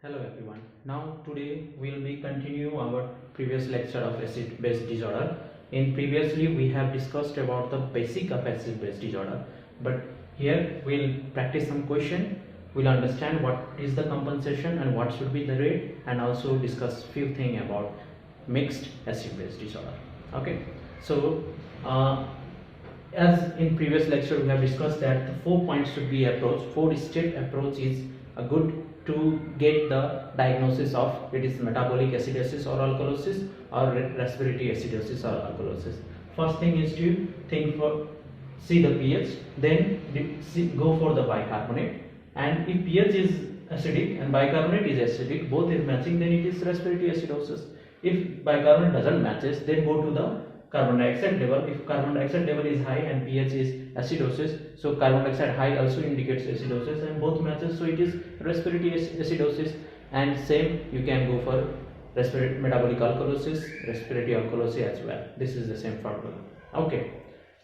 Hello everyone. Now today we will be continue our previous lecture of acid-base disorder. In previously we have discussed about the basic of acid-base disorder, but here we'll practice some question. We'll understand what is the compensation and what should be the rate, and also discuss few things about mixed acid-base disorder. Okay. So as in previous lecture we have discussed that the 4 points should be approached. 4-step approach is a good to get the diagnosis of it is metabolic acidosis or alkalosis or respiratory acidosis or alkalosis. First thing is to see the pH, then go for the bicarbonate, and if pH is acidic and bicarbonate is acidic, both is matching, then it is respiratory acidosis. If bicarbonate doesn't matches, then go to the carbon dioxide level. If carbon dioxide level is high and pH is acidosis, so carbon dioxide high also indicates acidosis, and both matches, so it is respiratory acidosis. And same you can go for metabolic alkalosis, respiratory alkalosis as well. This is the same formula. Okay,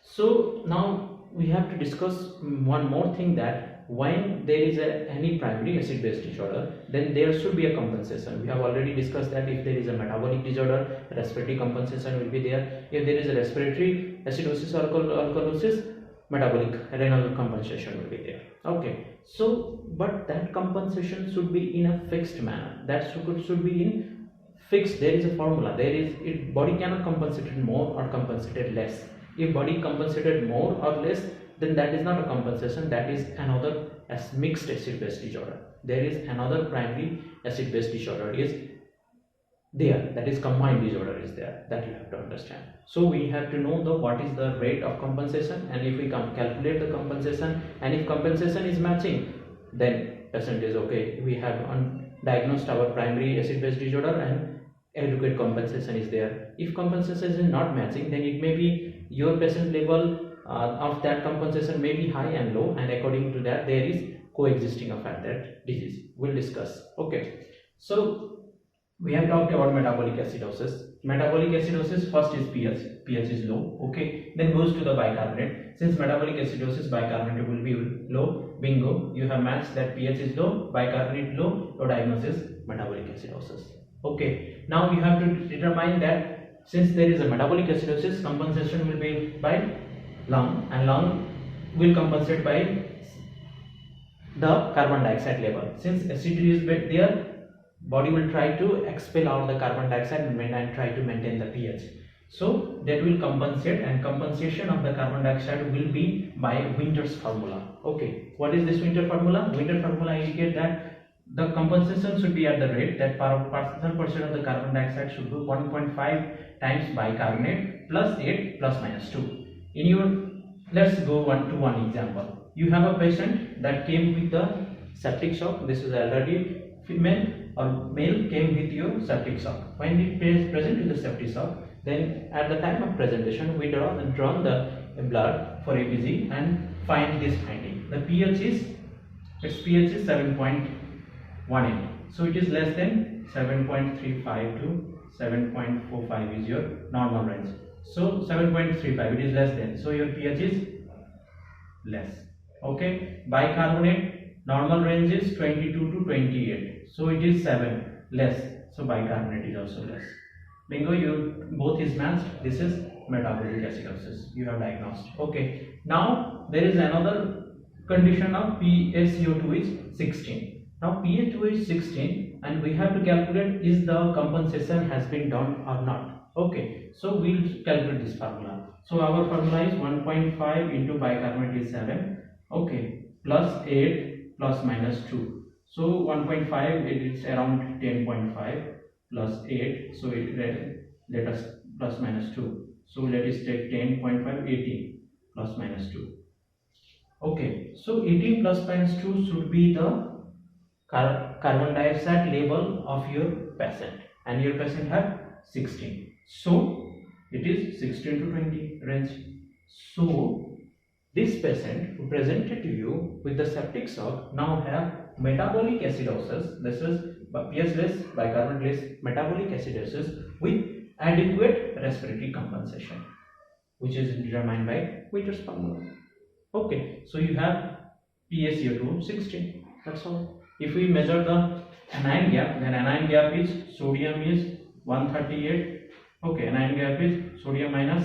so now we have to discuss one more thing, that when there is any primary acid-base disorder, then there should be a compensation. We have already discussed that if there is a metabolic disorder, respiratory compensation will be there. If there is a respiratory acidosis or alkalosis, metabolic renal compensation will be there. Okay, so but that compensation should be in a fixed manner. That should be in fixed. There is a formula. There is body cannot compensate it more or compensate it less. If body compensated more or less, then that is not a compensation, that is another as mixed acid-base disorder. There is another primary acid-base disorder is there, that is combined disorder is there, that you have to understand. So we have to know what is the rate of compensation, and if we can calculate the compensation, and if compensation is matching, then patient is okay. We have diagnosed our primary acid-base disorder and adequate compensation is there. If compensation is not matching, then it may be your patient level of that compensation may be high and low, and according to that there is coexisting of that disease. We'll discuss. Okay, so we have talked about metabolic acidosis. Metabolic acidosis, first is pH is low. Okay, then goes to the bicarbonate. Since metabolic acidosis, bicarbonate will be low. Bingo, you have matched that pH is low, bicarbonate low, your diagnosis metabolic acidosis. Okay, now you have to determine that since there is a metabolic acidosis, compensation will be by lung, and lung will compensate by the carbon dioxide level. Since acidity is there, body will try to expel out the carbon dioxide and try to maintain the pH. So that will compensate, and compensation of the carbon dioxide will be by Winter's formula. Okay, what is this Winter formula? Winter formula indicates that the compensation should be at the rate that percent of the carbon dioxide should be 1.5 times bicarbonate plus 8 plus minus 2. In your, let's go one to one example. You have a patient that came with the septic shock. This is elderly female or male came with your septic shock. When it present with the septic shock, then at the time of presentation we draw the blood for APG and find this finding. The pH is 7.18, so it is less than 7.35 to 7.45 is your normal range. So 7.35, it is less than, so your pH is less. Okay, bicarbonate normal range is 22 to 28, so it is 7 less, so bicarbonate is also less. Bingo, you both is matched. This is metabolic acidosis, you have diagnosed. Okay, now there is another condition of PaCO2 is 16. Now PaCO2 is 16 and we have to calculate is the compensation has been done or not. Okay, so we'll calculate this formula. So our formula is 1.5 into bicarbonate is 7. Okay, plus 8 plus minus 2. So 1.5 it is around 10.5 plus 8. So let us plus minus 2. So let us take 10.5, 18 plus minus 2. Okay, so 18 plus minus 2 should be the carbon dioxide level of your patient, and your patient have 16. So it is 16 to 20 range. So this patient who presented to you with the septic shock now have metabolic acidosis. This is pH less, bicarbonate less, metabolic acidosis with adequate respiratory compensation, which is determined by Winter's formula. Okay, so you have PaCO2 16. That's all. If we measure the anion gap, then anion gap is sodium is 138. Okay, anion gap is sodium minus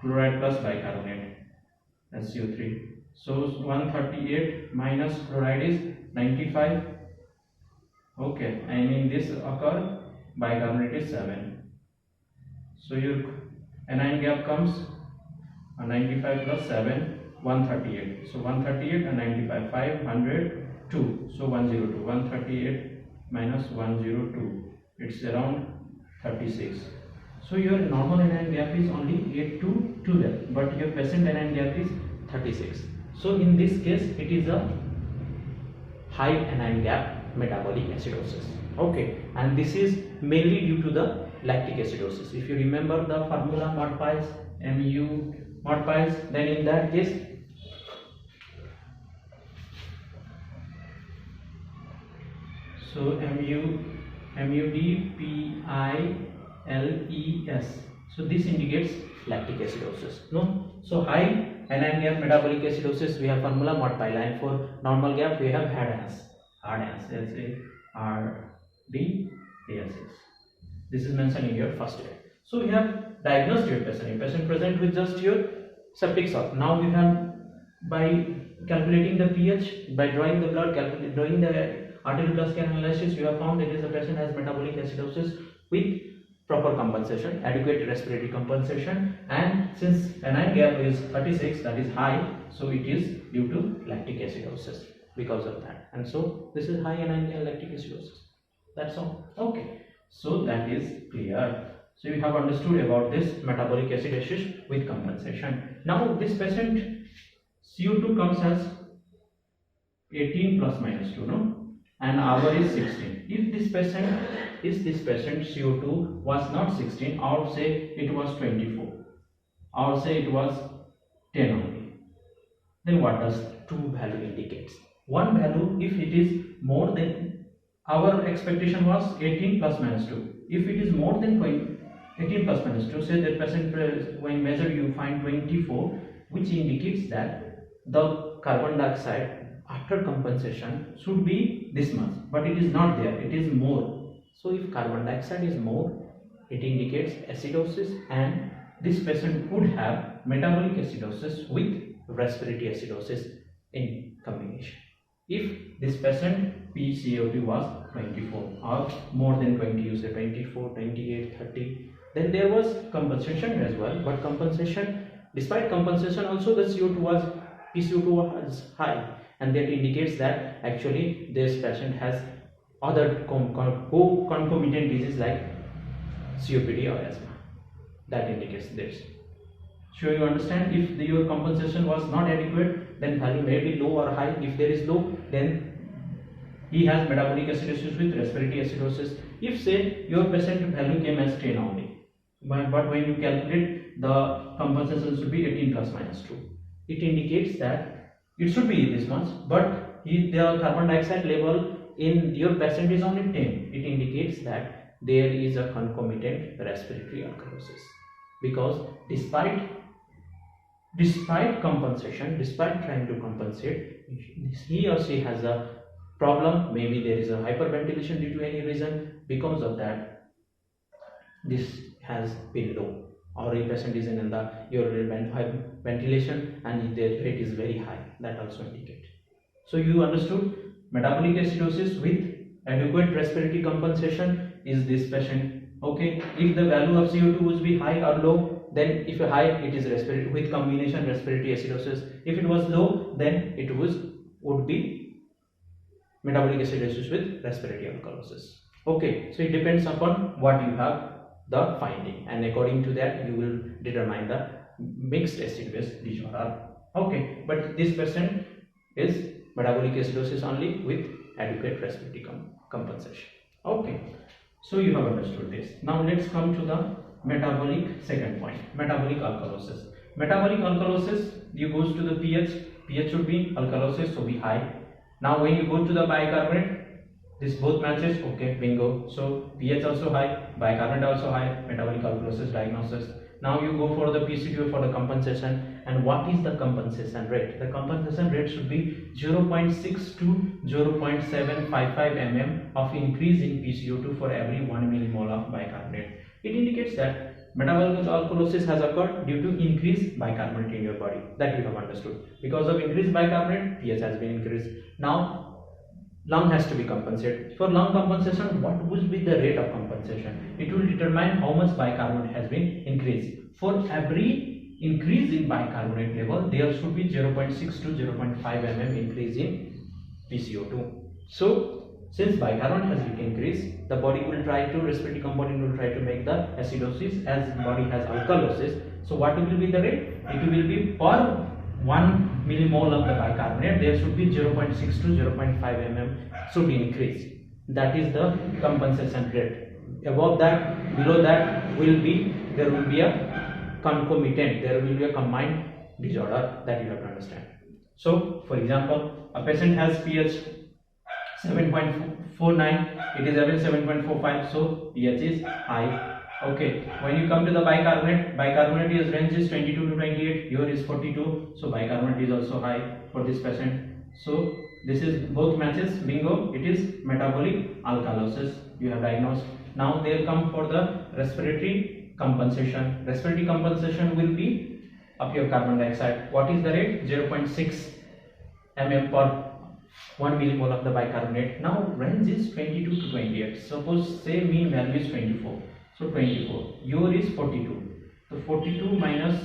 chloride plus bicarbonate, that's CO3. So 138 minus chloride is 95. Okay, and in this occur bicarbonate is 7. So your anion gap comes 95 plus 7, 138. So 138 and 95, 502. So 102. 138 minus 102. It's around 36. So your normal anion gap is only 8 to 12, but your patient anion gap is 36. So in this case, it is a high anion gap metabolic acidosis. Okay, and this is mainly due to the lactic acidosis. If you remember the formula mod piles, Mu mod piles, then in that case so MUDPILES, so this indicates lactic acidosis. No, so high anion gap metabolic acidosis we have formula mod pile, and for normal gap we have hard anions, LCRDAS. This is mentioned in your first year. So we have diagnosed your patient. Patient present with just your septic shock. Now we have, by calculating the pH, by drawing the blood, drawing the arterial blood scan analysis, we have found it is a patient has metabolic acidosis with proper compensation, adequate respiratory compensation, and since anion gap is 36, that is high, so it is due to lactic acidosis because of that. And so this is high anion lactic acidosis. That's all. Okay, so that is clear. So you have understood about this metabolic acidosis with compensation. Now this patient CO2 comes as 18 plus minus 2, no? And our is 16. If this patient CO2 was not 16, or say it was 24, or say it was 10 only, then what does 2 value indicates? One value, if it is more than, our expectation was 18 plus minus 2. If it is more than 18 plus minus 2, say that patient when measured you find 24, which indicates that the carbon dioxide after compensation should be this much, but it is not there, it is more. So if carbon dioxide is more, it indicates acidosis, and this patient would have metabolic acidosis with respiratory acidosis in combination. If this patient PCO2 was 24 or more than 20, you say 24, 28, 30, then there was compensation as well, but compensation, despite compensation also the PCO2 was high, and that indicates that actually this patient has other concomitant disease like COPD or asthma. That indicates this. So you understand, if your compensation was not adequate, then value may be low or high. If there is low, then he has metabolic acidosis with respiratory acidosis. If say your patient value came as 10 only, but when you calculate, the compensation should be 18 plus minus 2. It indicates that it should be this much, but the carbon dioxide level in your patient is only 10. It indicates that there is a concomitant respiratory alkalosis, because despite compensation, despite trying to compensate, he or she has a problem. Maybe there is a hyperventilation due to any reason. Because of that, this has been low, or a patient is in the your ventilation and their rate is very high. That also indicates. So you understood metabolic acidosis with adequate respiratory compensation is this patient. Okay, if the value of CO2 would be high or low, then if high, it is respiratory with combination respiratory acidosis. If it was low, then it would be metabolic acidosis with respiratory alkalosis. Okay, so it depends upon what you have the finding, and according to that you will determine the mixed acid base disorder. Okay, but this patient is metabolic acidosis only with adequate respiratory compensation. Okay, so you have understood this. Now let's come to the metabolic second point, metabolic alkalosis. Metabolic alkalosis, you goes to the pH should be alkalosis, so be high. Now when you go to the bicarbonate, this both matches, okay, bingo. So pH also high, bicarbonate also high, metabolic alkalosis diagnosis. Now you go for the PCO for the compensation, And what is the compensation rate? The compensation rate should be 0.6 to 0.755 mm of increase in PCO2 for every 1 millimole of bicarbonate. It indicates that metabolic alkalosis has occurred due to increased bicarbonate in your body. That you have understood. Because of increased bicarbonate, pH has been increased. Now lung has to be compensated. For lung compensation, what will be the rate of compensation? It will determine how much bicarbonate has been increased. For every increase in bicarbonate level, there should be 0.6 to 0.5 mm increase in PCO2. So since bicarbonate has been increased, the body will try to, respiratory component will try to make the acidosis, as the body has alkalosis. So what will be the rate? It will be per 1 millimole of the bicarbonate, there should be 0.6 to 0.5 mm should increase. That is the compensation rate. Above that, below that there will be a concomitant, there will be a combined disorder, that you have to understand. So for example, a patient has pH 7.49, it is having 7.45, so pH is high. Okay, when you come to the bicarbonate is range is 22 to 28, here is 42, so bicarbonate is also high for this patient. So this is both matches, bingo, it is metabolic alkalosis you have diagnosed. Now they come for the respiratory compensation. Respiratory compensation will be of your carbon dioxide. What is the rate? 0.6 mm per 1 millimole of the bicarbonate. Now range is 22 to 28. Suppose say mean value is 24. So 24, your is 42, so 42 minus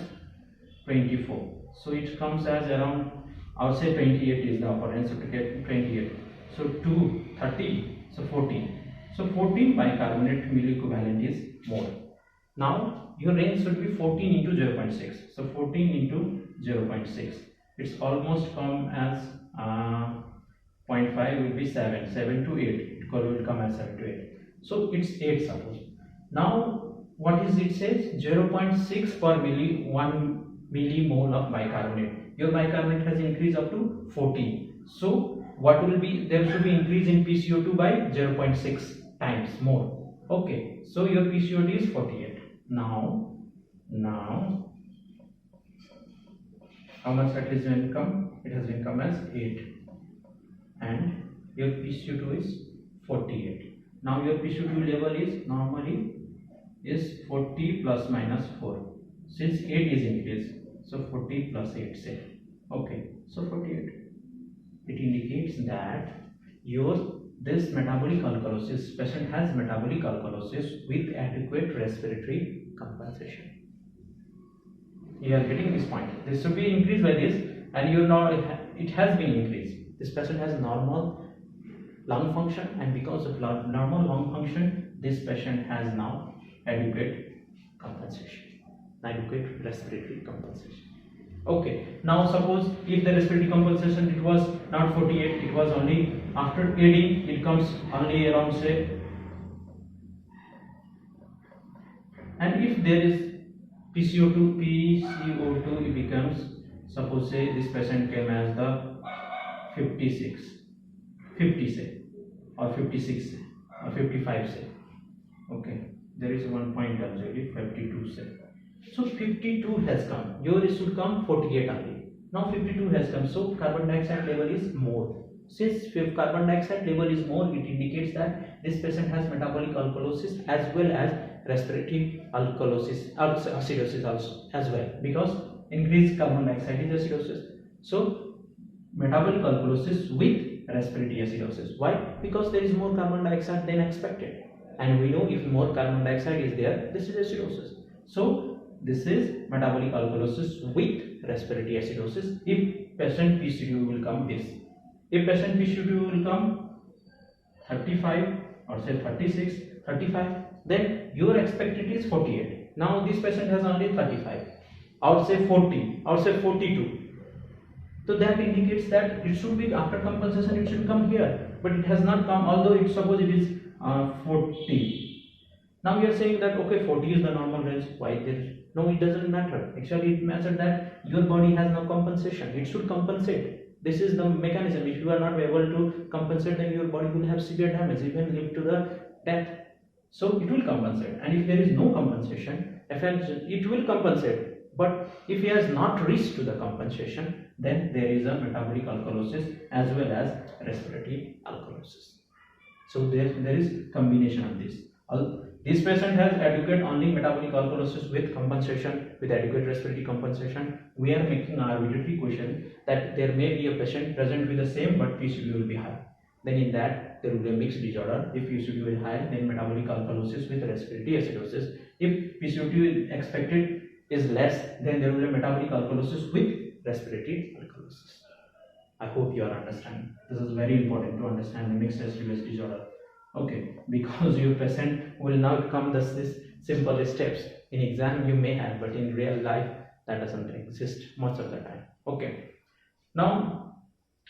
24, so it comes as around, I would say 28 is the upper range, so to get 28, so 2, 30, so 14, so 14 bicarbonate milliequivalent is more. Now your range should be 14 into 0.6, so 14 into 0.6, it's almost come as 0.5 will be 7 to 8, it will come as 7 to 8, so it's 8 suppose. Now what is it says? 0.6 per 1 millimole of bicarbonate. Your bicarbonate has increased up to 14. So what will be, there should be increase in PCO2 by 0.6 times more. Okay, so your PCO2 is 48. Now how much that is been come? It has been come as 8, and your PCO2 is 48. Now your PCO2 level is normally is 40 plus minus 4, since 8 is increased, so 40 plus 8 say. Okay, so 48. It indicates that this metabolic alkalosis, patient has metabolic alkalosis with adequate respiratory compensation. You are getting this point. This should be increased by this, and you know it has been increased. This patient has normal lung function, and because of normal lung function, this patient has now adequate compensation, adequate respiratory compensation. Okay, now suppose if the respiratory compensation it was not 48, it was only after adding it comes only around say, and if there is PCO2 it becomes, suppose say this patient came as the 50 say, or 56 say, or 55 say. Okay, there is one point actually 52 say. So 52 has come, yours should come 48 only. Now 52 has come, so carbon dioxide level is more. Since carbon dioxide level is more, it indicates that this patient has metabolic alkalosis as well as respiratory alkalosis, acidosis also as well, because increased carbon dioxide is acidosis. So metabolic alkalosis with respiratory acidosis. Why? Because there is more carbon dioxide than expected, and we know if more carbon dioxide is there, this is acidosis. So this is metabolic alkalosis with respiratory acidosis. If patient PCO2 will come this, if patient PCO2 will come 35 or say 36, 35, then your expected is 48. Now this patient has only 35, I would say 40, I would say 42. So that indicates that it should be after compensation, it should come here, but it has not come, although it suppose it is 40. Now we are saying that okay, 40 is the normal range. Why there? No, it doesn't matter. Actually, it matters that your body has no compensation. It should compensate. This is the mechanism. If you are not able to compensate, then your body will have severe damage, even lead to the death. So it will compensate. And if there is no compensation, it will compensate. But if he has not reached to the compensation, then there is a metabolic alkalosis as well as respiratory alkalosis. So there is combination of this. This patient has adequate only metabolic alkalosis with compensation, with adequate respiratory compensation. We are making an arbitrary question that there may be a patient present with the same but PCD will be high. Then in that there will be a mixed disorder. If PCD is high, then metabolic alkalosis with respiratory acidosis. If PCD expected is less, then there will be a metabolic alkalosis with respiratory alkalosis. I hope you are understanding. This is very important to understand the mixed acidosis disorder. Okay, because your patient will now come this simple steps. In exam you may have, but in real life that doesn't exist most of the time. Okay, now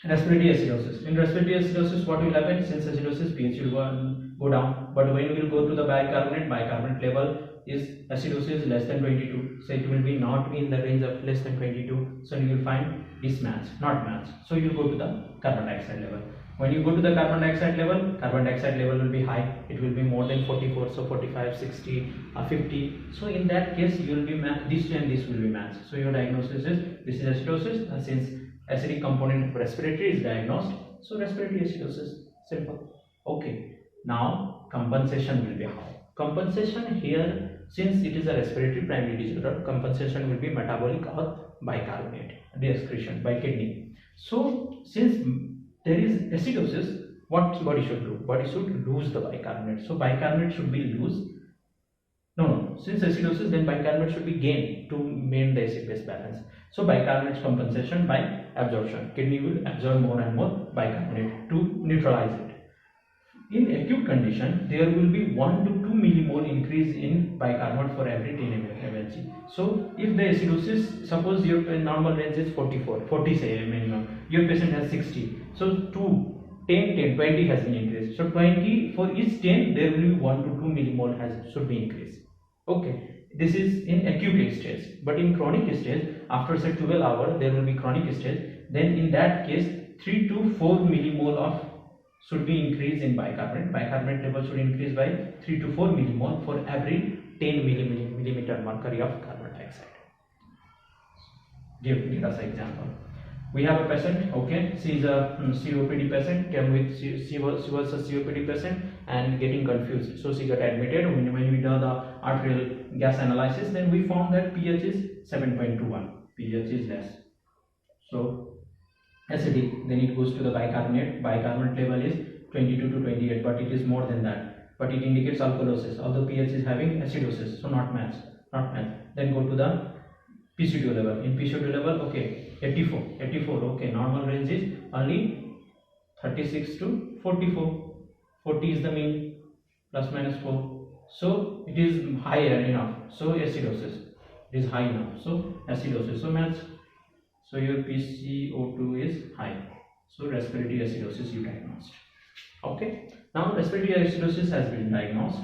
respiratory acidosis. In respiratory acidosis, what will happen? Since acidosis, pH will go down, but when we will go to the bicarbonate level is acidosis less than 22, so it will be not in the range of less than 22, so you will find this match, not match, so you will go to the carbon dioxide level. When you go to the carbon dioxide level will be high, it will be more than 44, so 45, 60, 50, so in that case you will be this and this will be matched. So your diagnosis is this is acidosis, and since acidic component of respiratory is diagnosed, so respiratory acidosis, simple. Okay, now compensation will be how? Compensation here, since it is a respiratory primary disorder, compensation will be metabolic or bicarbonate de-excretion by kidney. So since there is acidosis, what body should do? Body should lose the bicarbonate. So bicarbonate should be loose. No, since acidosis, then bicarbonate should be gained to maintain the acid base balance. So bicarbonate compensation by absorption. Kidney will absorb more and more bicarbonate to neutralize it. In acute condition, there will be 1 to 2 millimole increase in bicarbonate for every 10 mg. So if the acidosis, suppose your normal range is 40 say minimum, your patient has 60. So 10, 20 has been increased. So 20 for each 10, there will be 1 to 2 millimole should be increased. Okay, this is in acute stage. But in chronic stage, after say 12 hours, there will be chronic stage. Then in that case, 3 to 4 millimole of should be increased in bicarbonate. Bicarbonate level should increase by 3 to 4 millimole for every 10 millimeter mercury of carbon dioxide. Give us an example. We have a patient, okay, she is a COPD patient, came with, she was a COPD patient and getting confused. So she got admitted. When we did the arterial gas analysis, then we found that pH is 7.21, pH is less. So acidic, then it goes to the bicarbonate level is 22 to 28, but it is more than that, but it indicates alkalosis, although pH is having acidosis, so not match. Then go to the PCO level. In PCO level, okay, 84, okay, normal range is only 36 to 44, 40 is the mean, plus minus 4, so it is higher enough, so acidosis, it is high enough, so acidosis, so match. So your PCO2 is high, so respiratory acidosis you diagnosed. Okay, now respiratory acidosis has been diagnosed.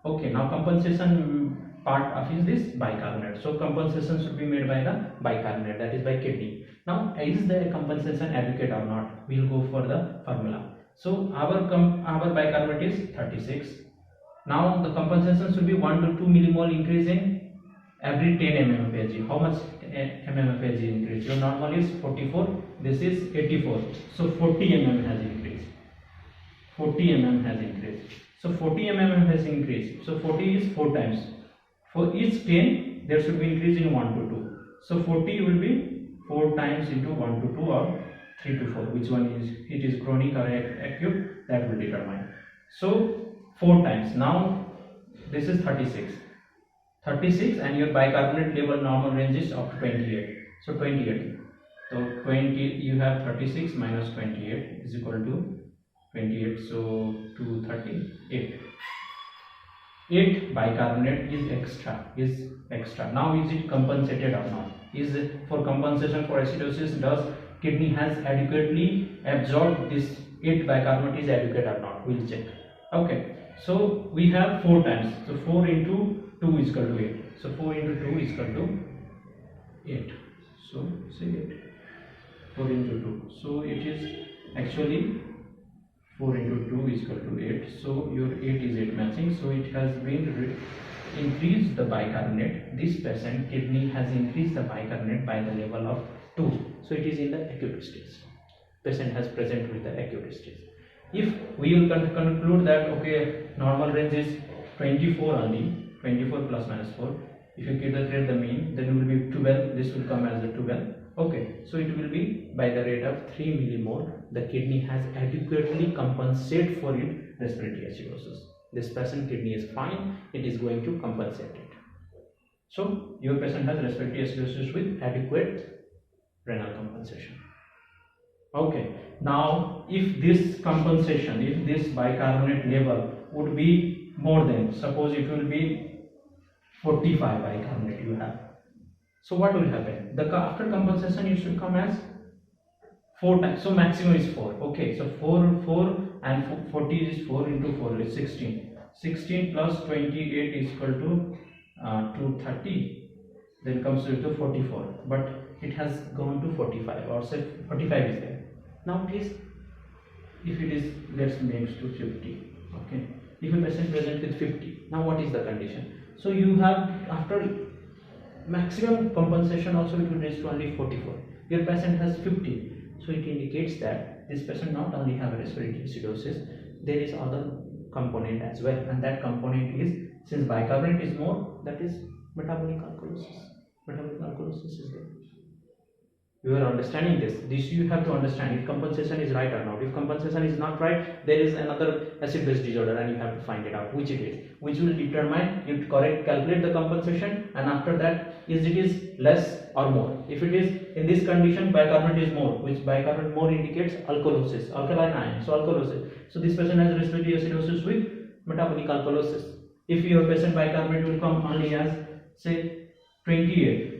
Okay, now compensation part of is this bicarbonate. So compensation should be made by the bicarbonate, that is by kidney. Now is the compensation adequate or not? We will go for the formula. So our bicarbonate is 36. Now the compensation should be 1 to 2 millimole increase in every 10 mmHg. How much mmHg increase? Your normal is 44, this is 84, so 40 mm has increased. 40 mm has increased. So 40 mm has increased. So 40 is 4 times. For each 10, there should be increase in 1 to 2. So 40 will be 4 times into 1 to 2 or 3 to 4. Which one is it is chronic or acute? That will determine. So 4 times. Now this is 36. 36 and your bicarbonate level normal range is up to 28. So 28. So 20 you have 36 minus 28 is equal to 28. So 238. 8 bicarbonate is extra. Now is it compensated or not? Is it for compensation for acidosis? Does kidney has adequately absorbed this 8 bicarbonate is adequate or not? We'll check. Okay. So we have 4 times. So 4 into 2 is equal to 8. So 4 into 2 is equal to 8. So say 8. 4 into 2. So it is actually 4 into 2 is equal to 8. So your 8 is 8 matching. So it has been increased the bicarbonate, this patient kidney has increased the bicarbonate by the level of 2, so it is in the acute stage. Patient has present with the acute stage. If we will conclude that okay, normal range is 24 only, 24 plus minus 4, if you calculate the mean, then it will be 12, this will come as a 12. Okay, so it will be by the rate of 3 millimole, the kidney has adequately compensated for its respiratory acidosis. This patient kidney is fine, it is going to compensate it. So your patient has respiratory acidosis with adequate renal compensation. Okay, now if this compensation, if this bicarbonate level would be more than, suppose it will be 45 bicarbonate you have. So what will happen? The after compensation it should come as 4 times. So maximum is 4. Okay, so 4 and 40 is 4 into 4 is 16. 16 plus 28 is equal to 230. Then comes to 44. But it has gone to 45, or say 45 is there. Now please, if it is, let's make to 50. Okay, if a patient present with 50, now what is the condition? So you have, after maximum compensation also it will reach to only 44. Your patient has 50, so it indicates that this patient not only have a respiratory acidosis, there is other component as well, and that component is, since bicarbonate is more, that is metabolic alkalosis. Metabolic alkalosis is there. You are understanding this. This you have to understand if compensation is right or not. If compensation is not right, there is another acid-base disorder and you have to find it out which it is, which will determine, you calculate the compensation, and after that is it is less or more. If it is in this condition, bicarbonate is more, which bicarbonate more indicates alkalosis, alkaline ion, so alkalosis. So this patient has respiratory acidosis with metabolic alkalosis. If your patient bicarbonate will come only as say 28,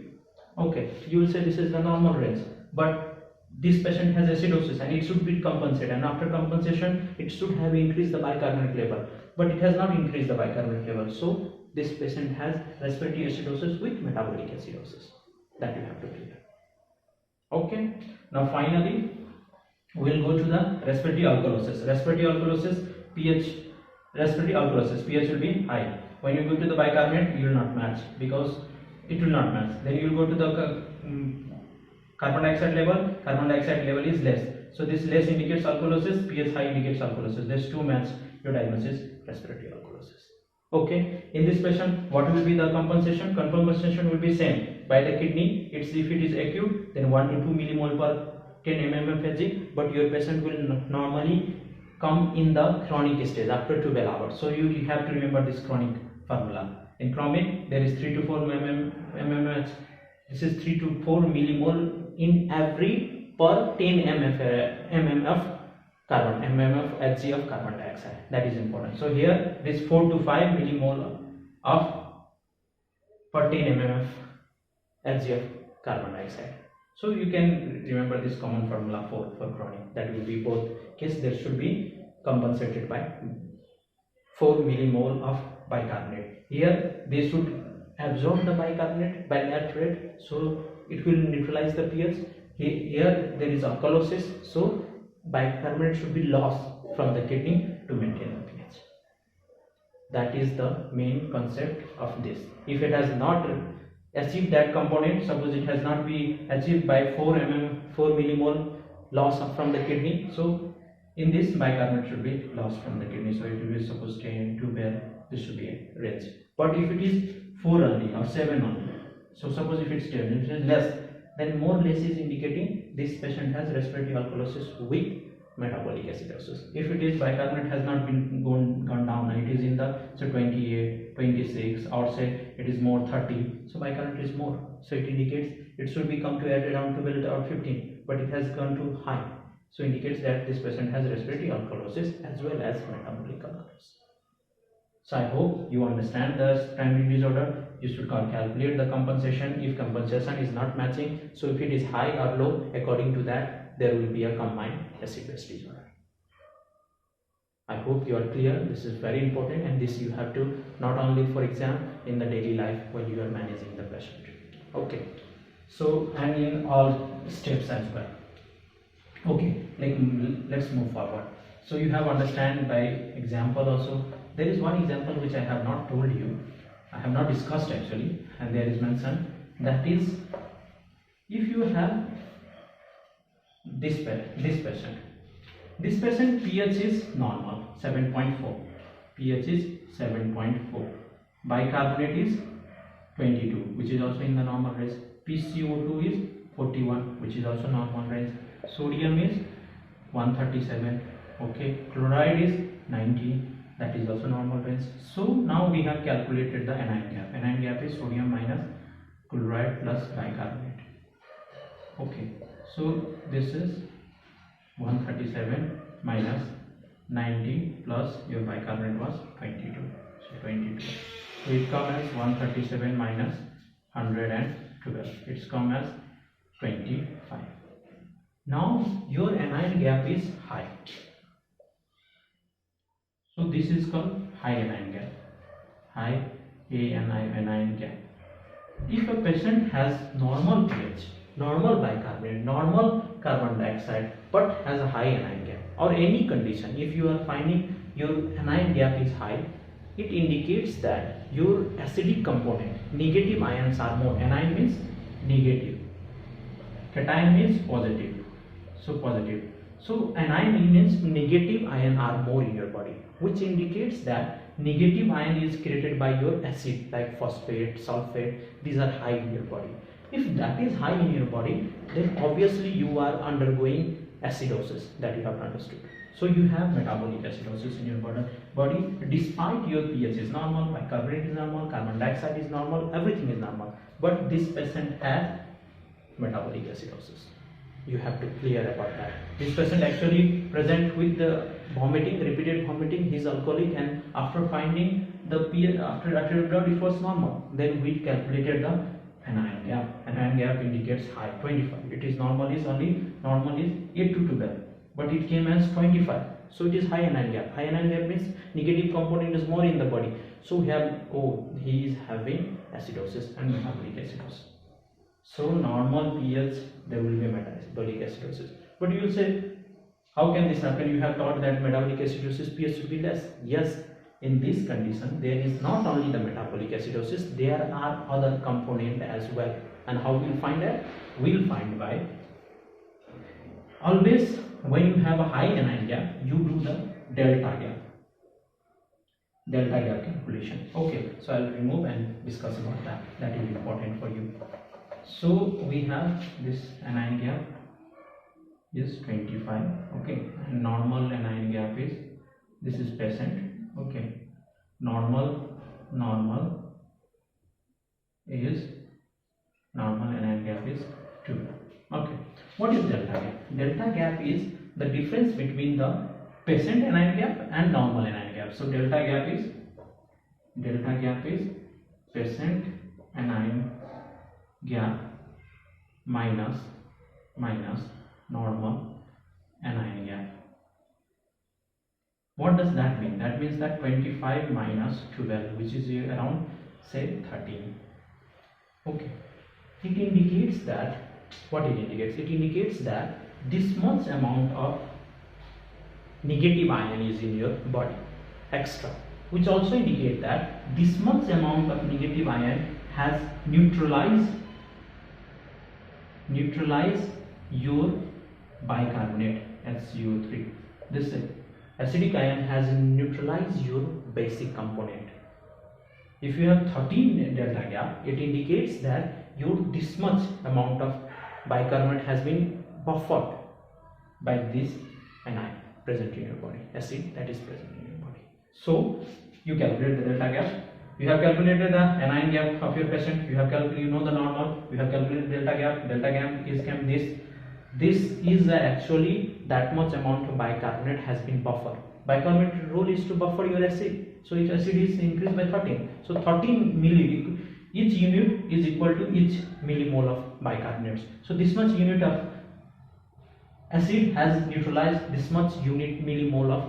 okay, you will say this is the normal range, but this patient has acidosis and it should be compensated, and after compensation it should have increased the bicarbonate level, but it has not increased the bicarbonate level, so this patient has respiratory acidosis with metabolic acidosis. That you have to clear. Okay, now finally we will go to the respiratory alkalosis. Respiratory alkalosis, pH will be high. When you go to the bicarbonate, you will not match, because it will not match. Then you will go to the carbon dioxide level. Carbon dioxide level is less, so this less indicates alkalosis, pH high indicates alkalosis. There's two match, your diagnosis respiratory alkalosis. Okay, in this patient what will be the compensation? Compensation will be same by the kidney. It's, if it is acute, then 1 to 2 millimole per 10 mm of Hg, but your patient will normally come in the chronic stage after 12 hours. So you have to remember this chronic formula. In chronic, there is 3 to 4 mmH. This is 3 to 4 millimole in every per 10 mm of Hg of carbon dioxide. That is important. So here this 4 to 5 millimole of per 10 mm of Hg of carbon dioxide. So you can remember this common formula for chronic. That will be both case. There should be compensated by 4 millimole of bicarbonate. Here they should absorb the bicarbonate by that rate, so it will neutralize the pH. Here there is alkalosis, so bicarbonate should be lost from the kidney to maintain the pH. That is the main concept of this. If it has not achieved that component, suppose it has not been achieved by 4 millimole loss from the kidney, so in this bicarbonate should be lost from the kidney, so it will be suppose 10, 12, this should be a range. But if it is 4 only or 7 only, so suppose if it's 10, if it is less, then more less is indicating this patient has respiratory alkalosis with metabolic acidosis. If it is bicarbonate has not been gone down, it is in the 28, 26, or say it is more 30, so bicarbonate is more, so it indicates it should be come to around 12 or 15, but it has gone to high, so indicates that this patient has respiratory alkalosis as well as metabolic alkalosis. So I hope you understand the primary disorder. You should calculate the compensation if compensation is not matching. So if it is high or low, according to that there will be a combined acid-base disorder. I hope you are clear. This is very important, and this you have to not only for exam, in the daily life while you are managing the patient. Okay, so and in all steps as well. Okay, let's move forward. So you have understand by example also. There is one example which I have not told you. I have not discussed actually, and there is mentioned, that is, if you have this patient pH is normal 7.4, pH is 7.4, bicarbonate is 22, which is also in the normal range, PCO2 is 41, which is also normal range, sodium is 137, okay, chloride is 90, that is also normal range. So now we have calculated the anion gap. Anion gap is sodium minus chloride plus bicarbonate. Okay, so this is 137 minus 90 plus your bicarbonate was 22, so 22. So it comes as 137 minus 112. It's come as 25. Now your anion gap is high. So this is called high anion gap. High anion gap. If a patient has normal pH, normal bicarbonate, normal carbon dioxide, but has a high anion gap, or any condition, if you are finding your anion gap is high, it indicates that your acidic component, negative ions are more. Anion means negative, cation means positive, so positive. So anion means negative ion are more in your body, which indicates that negative ion is created by your acid like phosphate, sulfate. These are high in your body. If that is high in your body, then obviously you are undergoing acidosis, that you have understood. So you have metabolic acidosis in your body despite your pH is normal, bicarbonate is normal, carbon dioxide is normal, everything is normal, but this patient has metabolic acidosis. You have to clear about that. This patient actually present with the vomiting, repeated vomiting, he is alcoholic, and after finding the pH, after blood, it was normal. Then we calculated the anion gap. Anion gap indicates high, 25. It is normal is 8 to 12, but it came as 25. So it is high anion gap. High anion gap means negative component is more in the body. So we have, oh, he is having acidosis and metabolic acidosis. So normal pH, there will be metabolic acidosis. But you will say, how can this happen? You have taught that metabolic acidosis pH should be less. Yes, in this condition, there is not only the metabolic acidosis, there are other components as well. And how we will find that? We will find by, always when you have a high anion gap, you do the delta gap calculation. Okay, so I will remove and discuss about that. That is important for you. So we have this anion gap is 25, okay, and normal anion gap is, this is patient, okay, normal is, normal anion gap is 2, okay. What is delta gap? Delta gap is the difference between the patient anion gap and normal anion gap. So delta gap is patient anion gap minus normal anion gap. What does that mean? That means that 25 minus 12, which is around say 13. Okay, it indicates that, what it indicates? It indicates that this much amount of negative ion is in your body extra, which also indicate that this much amount of negative ion has neutralized your bicarbonate HCO3. This acidic ion has neutralized your basic component. If you have 13 delta gap, it indicates that your this much amount of bicarbonate has been buffered by this anion present in your body, acid that is present in your body. So you calculate the delta gap. You have calculated the anion gap of your patient. You have calculated, you know the normal. You have calculated delta gap. Delta gap is this. This is actually that much amount of bicarbonate has been buffered. Bicarbonate role is to buffer your acid. So its acid is increased by 13. So 13 milli, each unit is equal to each millimole of bicarbonates. So this much unit of acid has neutralized this much unit millimole of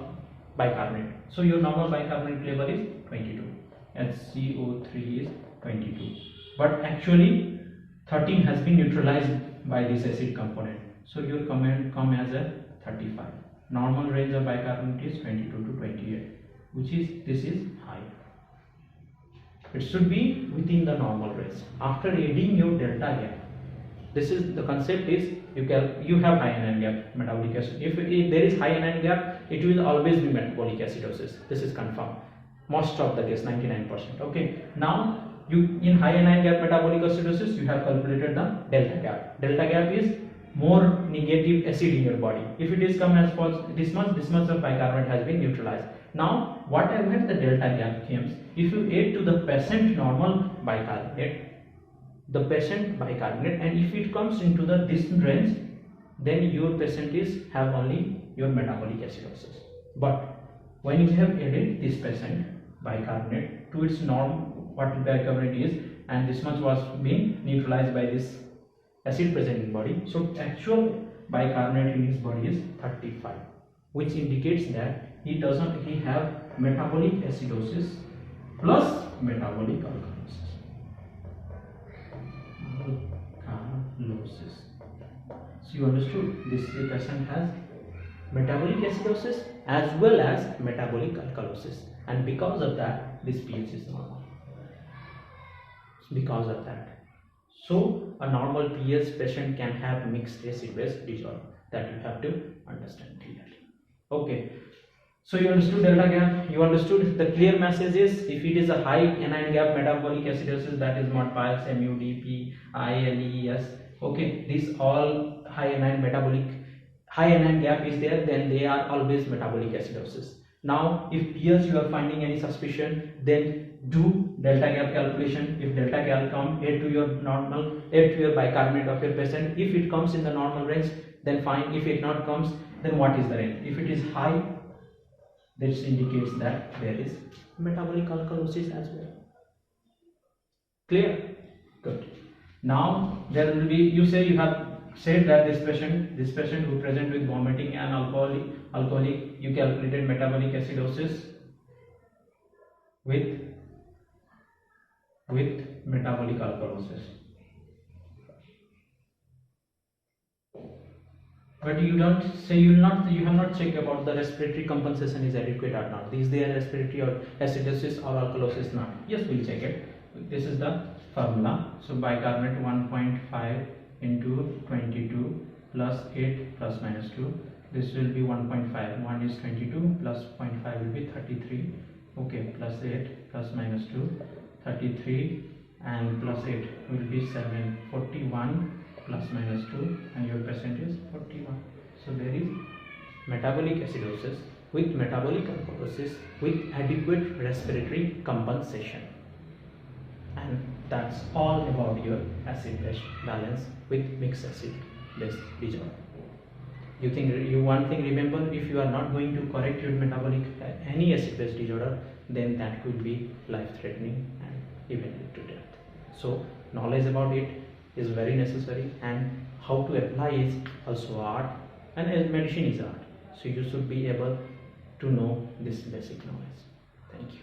bicarbonate. So your normal bicarbonate level is 22. HCO3 is 22. But actually 13 has been neutralized by this acid component. So your comment come as a 35. Normal range of bicarbonate is 22 to 28, which is, this is high. it should be within the normal range. After adding your delta gap, this is the concept is you have high anion gap metabolic acid. If there is high anion gap, it will always be metabolic acidosis. This is confirmed. Most of the case, 99%. Okay. Now you in high anion gap metabolic acidosis, you have calculated the delta gap. Delta gap is more negative acid in your body. If it is come as this much of bicarbonate has been neutralized. Now whatever the delta gap comes, if you add to the patient normal bicarbonate, and if it comes into this range, then your patient is have only your metabolic acidosis. But when you have added this patient bicarbonate to its norm, what bicarbonate is, and this much was being neutralized by this acid present in body, so actual bicarbonate in his body is 35, which indicates that he have metabolic acidosis plus metabolic alkalosis. So you understood this patient has metabolic acidosis as well as metabolic alkalosis, and because of that this pH is normal. Because of that, so a normal pH patient can have mixed acid-base disorder. That you have to understand clearly. Okay. So you understood delta gap, you understood the clear message is if it is a high anion gap metabolic acidosis, that is not PILES, MUD, PILES. Okay, these all high anion gap is there, then they are always metabolic acidosis. Now if pH you are finding any suspicion, then do delta gap calculation. If delta gap come, add to your bicarbonate of your patient. If it comes in the normal range, then fine. If it not comes, then what is the range? If it is high, this indicates that there is metabolic alkalosis as well. Clear? Good. Now there will be, you have said that this patient who present with vomiting and alcoholic, you calculated metabolic acidosis with metabolic alkalosis. But you don't say you have not checked about the respiratory compensation is adequate or not. Is there respiratory or acidosis or alkalosis not? Yes, we'll check it. This is the formula. So bicarbonate 1.5 into 22 plus 8 plus minus 2. This will be 1.5. 1 is 22 plus 0.5 will be 33. Okay, plus 8 plus minus 2, 33, and plus 8 will be 7, 41 plus minus 2, and your percent is 41. So there is metabolic acidosis with metabolic alkalosis with adequate respiratory compensation, and that's all about your acid-base balance with mixed acid-base disorder. One thing remember, if you are not going to correct your metabolic any acid-base disorder, then that could be life-threatening and even lead to death. So knowledge about it is very necessary, and how to apply is also art, and as medicine is art. So you should be able to know this basic knowledge. Thank you.